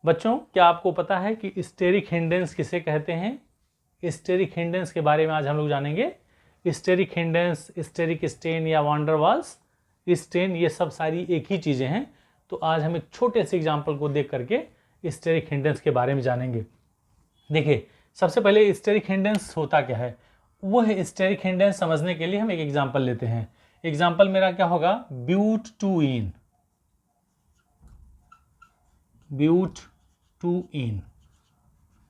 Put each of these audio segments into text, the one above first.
बच्चों, क्या आपको पता है कि स्टेरिक हिंडेंस किसे कहते हैं? स्टेरिक हिंडेंस के बारे में आज हम लोग जानेंगे। स्टेरिक हिंडेंस, स्टेरिक स्टेन या वांडरवाल्स स्टेन, ये सब सारी एक ही चीज़ें हैं। तो आज हम एक छोटे से एग्जाम्पल को देख करके स्टेरिक हिंडेंस के बारे में जानेंगे। देखिए, सबसे पहले स्टेरिक हिंडेंस होता क्या है, वो है स्टेरिक हिंडेंस समझने के लिए हम एक एग्जाम्पल लेते हैं। एग्जाम्पल मेरा क्या होगा? ब्यूट टू इन।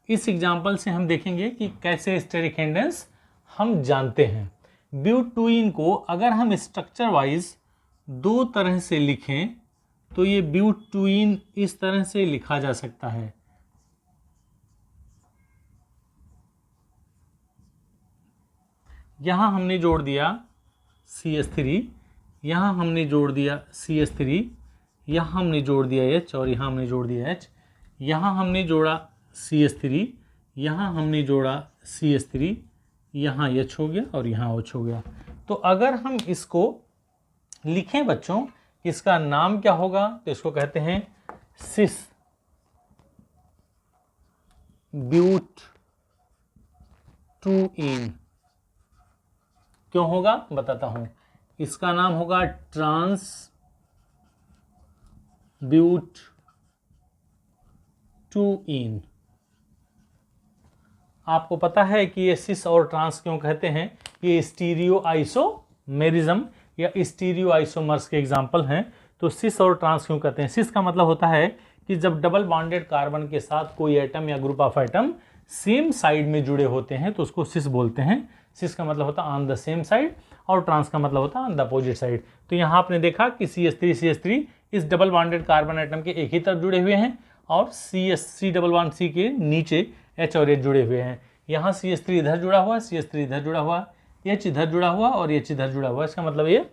इस एग्जाम्पल से हम देखेंगे कि कैसे स्टेरिक हिंडेंस हम जानते हैं। ब्यूट टू इन को अगर हम स्ट्रक्चर वाइज दो तरह से लिखें तो ये ब्यूट टू इन इस तरह से लिखा जा सकता है। यहां हमने जोड़ दिया CH3, यहां हमने जोड़ दिया CH3, यहां हमने जोड़ दिया H और यहां हमने जोड़ दिया H। यहां हमने जोड़ा CH3, यहां हमने जोड़ा CH3, यहां H हो गया और यहां OH हो गया। तो अगर हम इसको लिखें बच्चों, इसका नाम क्या होगा? तो इसको कहते हैं सिस ब्यूट टू इन। क्यों होगा बताता हूं। इसका नाम होगा ट्रांस ब्यूट टू इन। आपको पता है कि ये सिस और ट्रांस क्यों कहते हैं? ये स्टीरियो आइसोमेरिज्म या स्टीरियो आइसोमर्स के एग्जाम्पल हैं। तो सिस और ट्रांस क्यों कहते हैं? सिस का मतलब होता है कि जब डबल बॉन्डेड कार्बन के साथ कोई एटम या group of atom same side में जुड़े होते हैं तो उसको सिस बोलते हैं। सिस का मतलब होता है ऑन द सेम साइड और ट्रांस का मतलब होता है ऑन द अपोजिट साइड। तो यहाँ आपने देखा कि CH3 इस डबल बॉन्डेड कार्बन एटम के एक ही तरफ जुड़े हुए हैं और C के नीचे H और H जुड़े हुए हैं। यहाँ CH3 इधर जुड़ा हुआ, CH3 इधर जुड़ा हुआ, H इधर जुड़ा हुआ और H इधर जुड़ा हुआ। इसका मतलब ये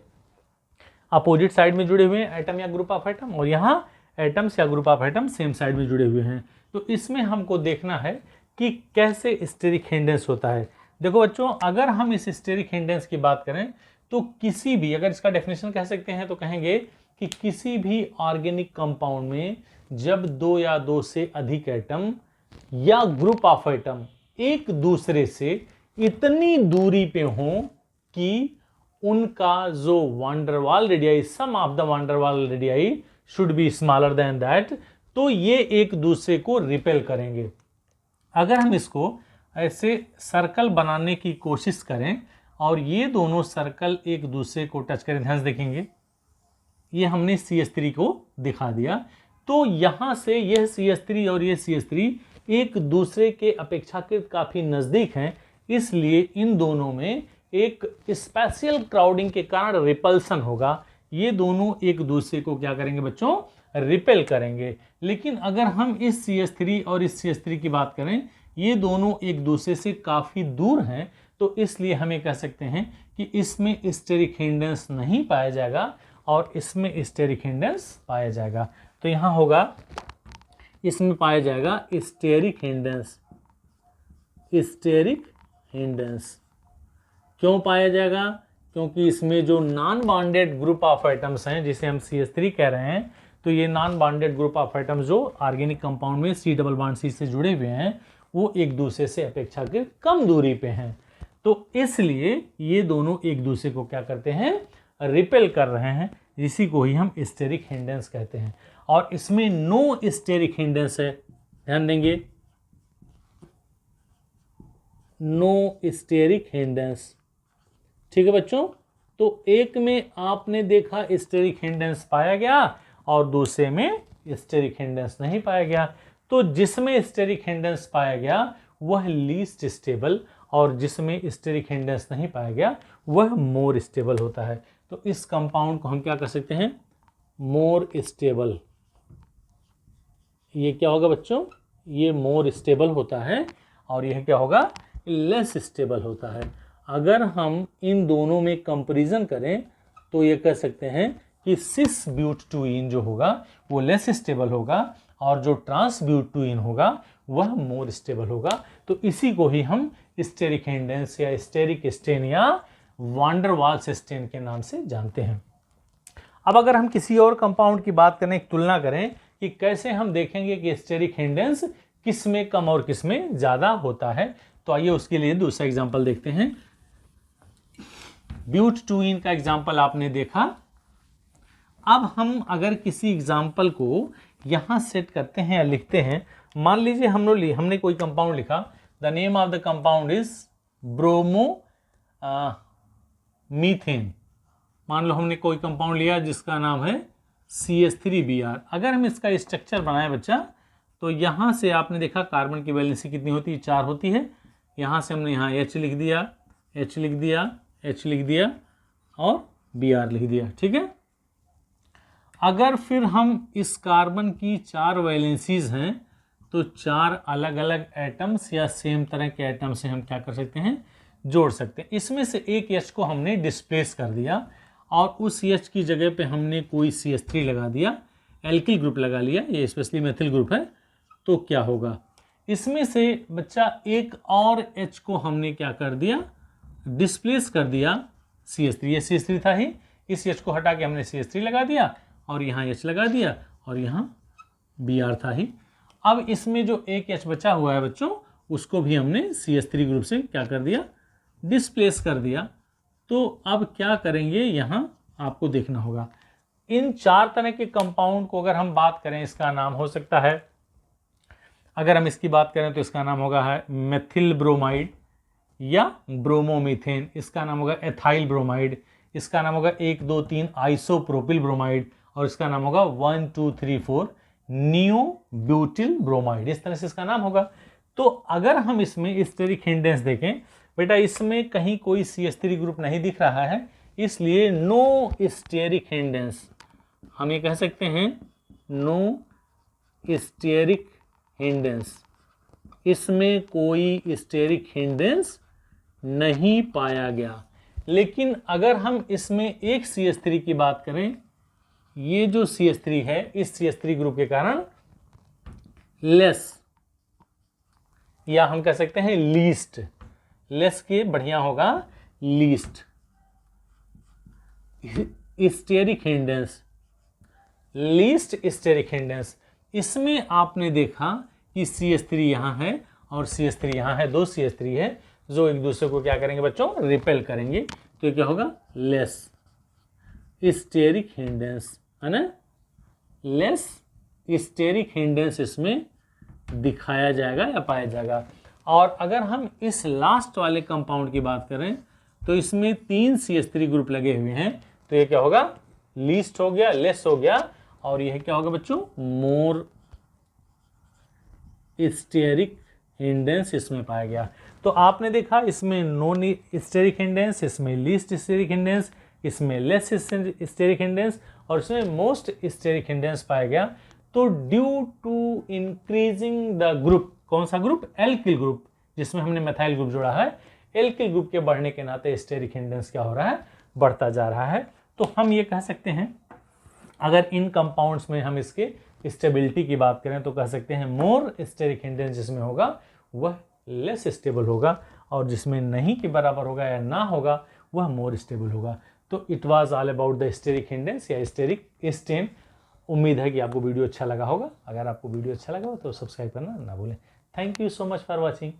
अपोजिट साइड में जुड़े हुए हैं एटम या ग्रुप ऑफ एटम, और यहाँ एटम्स या group of atom same side में जुड़े हुए हैं। तो इसमें हमको देखना है कि कैसे स्टेरिक हिंडेंस होता है। देखो बच्चों, अगर हम इस स्टेरिक हिंडेंस की बात करें तो किसी भी, अगर इसका डेफिनेशन कह सकते हैं तो कहेंगे कि किसी भी ऑर्गेनिक कंपाउंड में जब दो या दो से अधिक एटम या ग्रुप ऑफ एटम एक दूसरे से इतनी दूरी पे हों कि उनका जो van der Waals radii, some of the van der Waals radii should be smaller than that, तो ये एक दूसरे को रिपेल करेंगे। अगर हम इसको ऐसे सर्कल बनाने की कोशिश करें और ये दोनों सर्कल एक दूसरे को टच करें, ध्यान से देखेंगे, ये हमने CH3 को दिखा दिया। तो यहां से यह CH3 और ये CH3 एक दूसरे के अपेक्षाकृत काफी नजदीक हैं, इसलिए इन दोनों में एक स्पेशल क्राउडिंग के कारण रिपल्सन होगा। ये दोनों एक दूसरे को क्या करेंगे बच्चों? रिपेल करेंगे। लेकिन अगर हम इस CH3 और इस CH3 की बात करें, ये दोनों एक दूसरे से काफी दूर हैं, तो इसलिए हमें कह सकते हैं कि इसमें स्टेरिक हिंडेंस नहीं पाया जाएगा और इसमें स्टेरिक हिंडेंस पाया जाएगा। तो यहां होगा, इसमें पाया जाएगा स्टेरिक हिंडेंस। स्टेरिक हिंडेंस क्यों पाया जाएगा? क्योंकि इसमें जो non bonded group of atoms हैं, जिसे हम CH3 कह रहे हैं, तो ये non bonded group of atoms जो ऑर्गेनिक कंपाउंड में C से जुड़े हुए हैं, वो एक दूसरे से अपेक्षाकृत कम दूरी पे हैं। तो इसलिए ये दोनों एक दूसरे को क्या करते हैं? रिपेल कर रहे हैं। इसी को ही हम स्टेरिक हिंडेंस कहते हैं। और इसमें नो स्टेरिक हिंडेंस है, ध्यान देंगे, नो स्टेरिक हिंडेंस। ठीक है बच्चों, तो एक में आपने देखा स्टेरिक हिंडेंस पाया गया और दूसरे में स्टेरिक हिंडेंस नहीं पाया गया। तो जिसमें स्टेरिक हिंडेंस पाया गया वह लीस्ट स्टेबल, और जिसमें स्टेरिक हिंडेंस नहीं पाया गया वह मोर स्टेबल होता है। तो इस कंपाउंड को हम क्या कर सकते हैं? More stable. ये क्या होगा बच्चों? ये मोर स्टेबल होता है और यह क्या होगा? लेस स्टेबल होता है। अगर हम इन दोनों में कंपैरिजन करें तो ये कह सकते हैं कि सिस ब्यूट टू इन जो होगा वो लेस स्टेबल होगा और जो ट्रांस ब्यूट टू इन होगा वह मोर स्टेबल होगा। तो इसी को ही हम स्टेरिक हिंडेंस या स्टेरिक स्टेन या वांडरवाल्स स्टेन के नाम से जानते हैं। अब अगर हम किसी और कंपाउंड की बात करें, एक तुलना करें कि कैसे हम देखेंगे कि स्टेरिक हिंडेंस किस में कम और किस में ज़्यादा होता है। तो आइए उसके लिए दूसरा एग्जाम्पल देखते हैं। ब्यूट-टू-इन का एग्जाम्पल आपने देखा। अब हम अगर किसी एग्जाम्पल को यहाँ सेट करते हैं या लिखते हैं, मान लीजिए हमने कोई कंपाउंड लिखा, the name of the compound is bromo methane. मान लो हमने कोई कंपाउंड लिया जिसका नाम है CH3Br। अगर हम इसका स्ट्रक्चर बनाए बच्चा, तो यहाँ से आपने देखा कार्बन की वैलेंसी कितनी होती है, 4 होती है। यहाँ से हमने यहाँ H लिख दिया, H लिख दिया, H लिख दिया और Br लिख दिया, ठीक है। अगर फिर हम इस कार्बन की 4 वैलेंसीज हैं, तो 4 अलग अलग एटम्स या सेम तरह के एटम से हम क्या कर सकते हैं, जोड़ सकते हैं। इसमें से एक H को हमने डिस्प्लेस कर दिया और उस H की जगह पे हमने कोई CH3 लगा दिया, एल्किल ग्रुप लगा लिया, ये स्पेशली मेथिल ग्रुप है। तो क्या होगा, इसमें से बच्चा एक और H को हमने क्या कर दिया, डिस्प्लेस कर दिया CH3। ये CH3 था ही, इस H को हटा के हमने CH3 लगा दिया और यहाँ H लगा दिया और यहाँ Br था ही। अब इसमें जो एक H बचा हुआ है बच्चों, उसको भी हमने CH3 ग्रुप से क्या कर दिया, डिस्प्लेस कर दिया। तो अब क्या करेंगे, यहाँ आपको देखना होगा। इन 4 तरह के कंपाउंड को अगर हम बात करें, इसका नाम हो सकता है, अगर हम इसकी बात करें तो इसका नाम होगा है मेथिल ब्रोमाइड या ब्रोमोमीथेन। इसका नाम होगा एथाइल ब्रोमाइड। इसका नाम होगा 1 2 3 आइसोप्रोपिल ब्रोमाइड। और इसका नाम होगा 1 2 3 4 नियो ब्यूटिल ब्रोमाइड। इस तरह से इसका नाम होगा। तो अगर हम इसमें स्टेरिक हिंडेंस देखें बेटा, इसमें कहीं कोई CH3 ग्रुप नहीं दिख रहा है, इसलिए नो स्टेरिक हिंडेंस। हम ये कह सकते हैं नो स्टेरिक हिंडेंस, इसमें कोई स्टेरिक हिंडेंस नहीं पाया गया। लेकिन अगर हम इसमें एक CH3 की बात करें, ये जो CH3 है, इस CH3 ग्रुप के कारण लेस, या हम कह सकते हैं लीस्ट, लेस के बढ़िया होगा least steric hindrance, least steric hindrance. इसमें आपने देखा कि CH3 यहाँ है और CH3 यहाँ है, 2 CH3 है जो एक दूसरे को क्या करेंगे बच्चों, रिपेल करेंगे। तो ये क्या होगा, लेस स्टेरिक हिंडेंस, है ना, लेस स्टेरिक हिंडेंस इसमें दिखाया जाएगा या पाया जाएगा। और अगर हम इस लास्ट वाले कंपाउंड की बात करें, तो इसमें 3 CH3 ग्रुप लगे हुए हैं। तो ये क्या होगा, लीस्ट हो गया, लेस हो गया, और यह क्या होगा बच्चों, मोर स्टेरिक हिंडेंस इसमें पाया गया। तो आपने देखा इसमें नॉन स्टेरिक हिंडेंस, इसमें लीस्ट स्टेरिक हिंडेंस, इसमें लेस स्टेरिक हिंडेंस और इसमें मोस्ट स्टेरिक हिंडेंस पाया गया। तो due to increasing the group, कौन सा ग्रुप, एल्किल ग्रुप, जिसमें हमने मेथाइल ग्रुप जोड़ा है, एल्किल ग्रुप के बढ़ने के नाते स्टेरिक हिंडेंस क्या हो रहा है, बढ़ता जा रहा है। तो हम ये कह सकते हैं, अगर इन कंपाउंड्स में हम इसके स्टेबिलिटी की बात करें तो कह सकते हैं मोर स्टेरिक हिंडेंस जिसमें होगा वह लेस स्टेबल होगा, और जिसमें नहीं के बराबर होगा या ना होगा वह मोर स्टेबल होगा। तो it was all about the steric hindrance या स्टेरिक स्टेन। उम्मीद है कि आपको वीडियो अच्छा लगा होगा। अगर आपको वीडियो अच्छा लगा हो तो सब्सक्राइब करना ना भूलें। Thank you so much for watching.